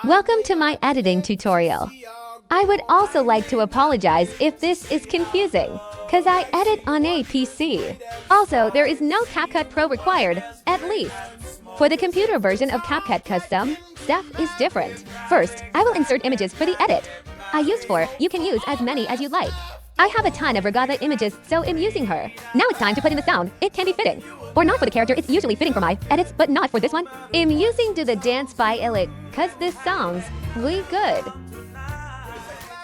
Welcome to my editing tutorial. I would also like to apologize if this is confusing, cause I edit on a PC. Also, there is no CapCut Pro required, at least. For the computer version of CapCut Custom, stuff is different. First, I will insert images for the edit. I used 4, you can use as many as you like. I have a ton of Regatha images, so I'm using her. Now it's time to put in the sound, it can be fitting. Or not for the character, it's usually fitting for my edits, but not for this one. I'm using Do the Dance by Illit, cause this song's really good.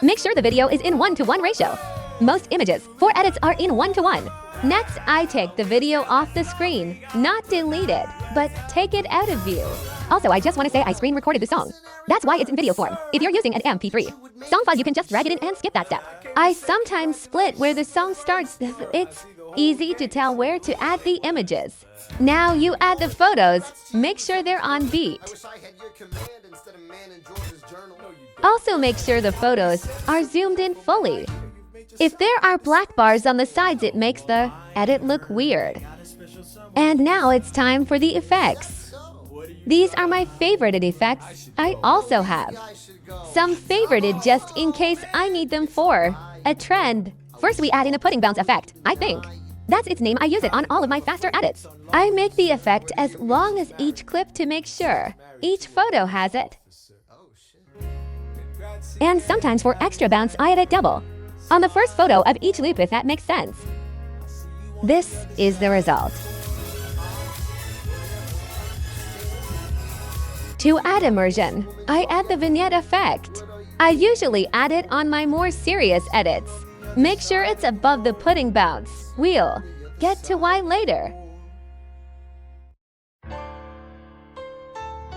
Make sure the video is in 1:1 ratio. Most images for edits are in 1:1. Next, I take the video off the screen, not delete it, but take it out of view. Also, I just want to say I screen recorded the song. That's why it's in video form. If you're using an MP3 song file, you can just drag it in and skip that step. I sometimes split where the song starts. It's easy to tell where to add the images. Now you add the photos, make sure they're on beat. Also make sure the photos are zoomed in fully. If there are black bars on the sides, it makes the edit look weird. And now it's time for the effects. These are my favorited effects I also have. Some favorited just in case I need them for a trend. First we add in a pudding bounce effect, I think. That's its name, I use it on all of my faster edits. I make the effect as long as each clip to make sure each photo has it. And sometimes for extra bounce, I edit double on the first photo of each loop if that makes sense. This is the result. To add immersion, I add the vignette effect. I usually add it on my more serious edits. Make sure it's above the pudding bounce. We'll get to why later.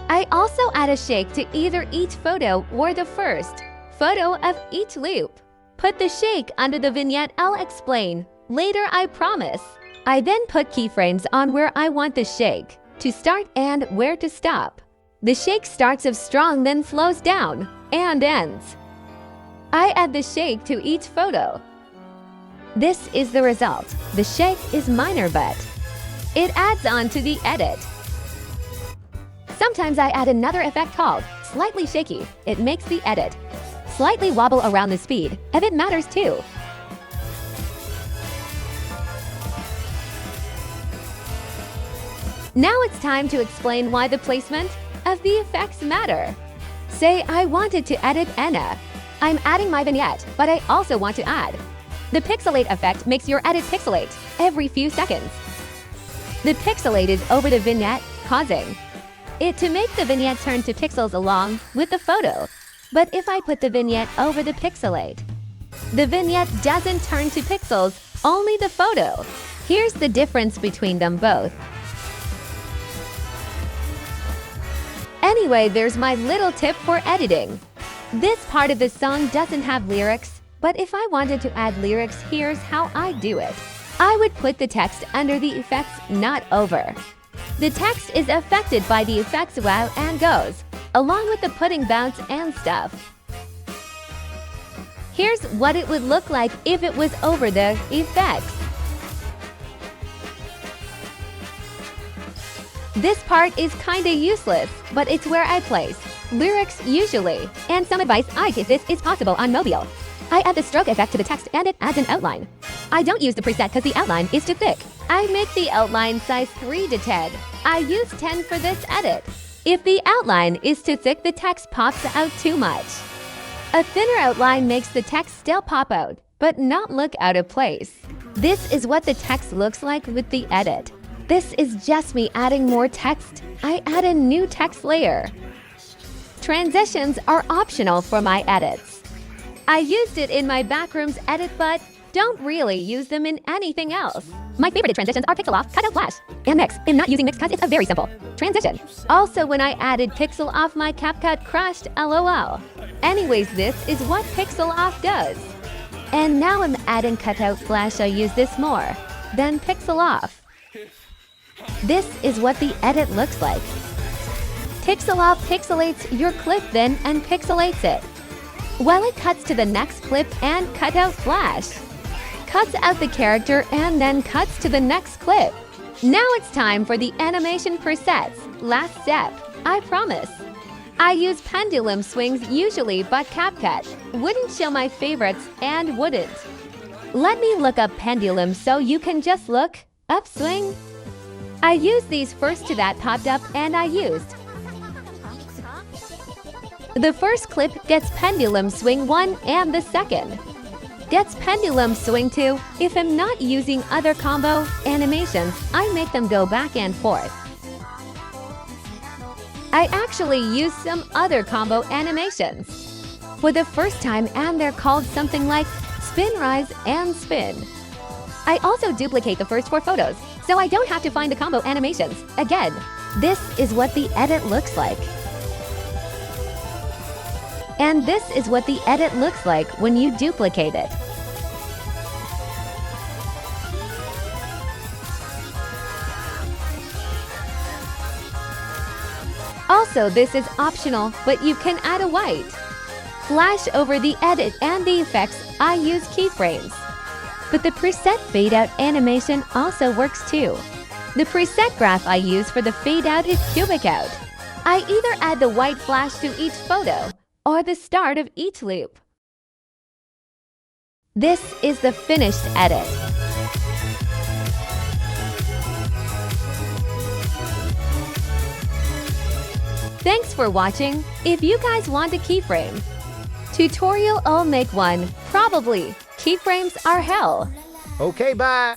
I also add a shake to either each photo or the first photo of each loop. Put the shake under the vignette, I'll explain later, I promise. I then put keyframes on where I want the shake to start and where to stop. The shake starts off strong, then slows down and ends. I add the shake to each photo. This is the result. The shake is minor, but it adds on to the edit. Sometimes I add another effect called slightly shaky. It makes the edit slightly wobble around the speed, if it matters too. Now it's time to explain why the placement of the effects matter. Say I wanted to edit Anna. I'm adding my vignette, but I also want to add. The pixelate effect makes your edit pixelate every few seconds. The pixelate is over the vignette, causing it to make the vignette turn to pixels along with the photo. But if I put the vignette over the pixelate, the vignette doesn't turn to pixels, only the photo. Here's the difference between them both. Anyway, there's my little tip for editing. This part of the song doesn't have lyrics, but if I wanted to add lyrics, here's how I do it. I would put the text under the effects, not over. The text is affected by the effects while and goes, along with the pudding bounce and stuff. Here's what it would look like if it was over the effects. This part is kinda useless, but it's where I place lyrics usually. And some advice I give, this is possible on mobile. I add the stroke effect to the text and it adds an outline. I don't use the preset because the outline is too thick. I make the outline size 3 to 10. I use 10 for this edit. If the outline is too thick, the text pops out too much. A thinner outline makes the text still pop out, but not look out of place. This is what the text looks like with the edit. This is just me adding more text. I add a new text layer. Transitions are optional for my edits. I used it in my Backrooms edit, but don't really use them in anything else. My favorite transitions are Pixel Off, Cutout Flash, and Mix. I'm not using Mix because it's a very simple transition. Also, when I added Pixel Off, my CapCut crashed, lol. Anyways, this is what Pixel Off does. And now I'm adding Cutout Flash, I use this more than Pixel Off. This is what the edit looks like. Pixel Off pixelates your clip then and pixelates it, while it cuts to the next clip, and Cutout Flash cuts out the character and then cuts to the next clip. Now it's time for the animation presets. Last step, I promise. I use pendulum swings usually, but CapCut wouldn't show my favorites and wouldn't. Let me look up pendulum so you can just look up swing. I used these first to that popped up and I used. The first clip gets pendulum swing 1 and the second gets pendulum swing 2. If I'm not using other combo animations, I make them go back and forth. I actually use some other combo animations for the first time, and they're called something like spin rise and spin. I also duplicate the first 4 photos, so I don't have to find the combo animations again. This is what the edit looks like. And this is what the edit looks like when you duplicate it. Also, this is optional, but you can add a white flash over the edit and the effects. I use keyframes. But the preset fade out animation also works too. The preset graph I use for the fade out is cubic out. I either add the white flash to each photo or the start of each loop. This is the finished edit. Thanks for watching. If you guys want a keyframe tutorial, I'll make one. Probably. Keyframes are hell. Okay, bye.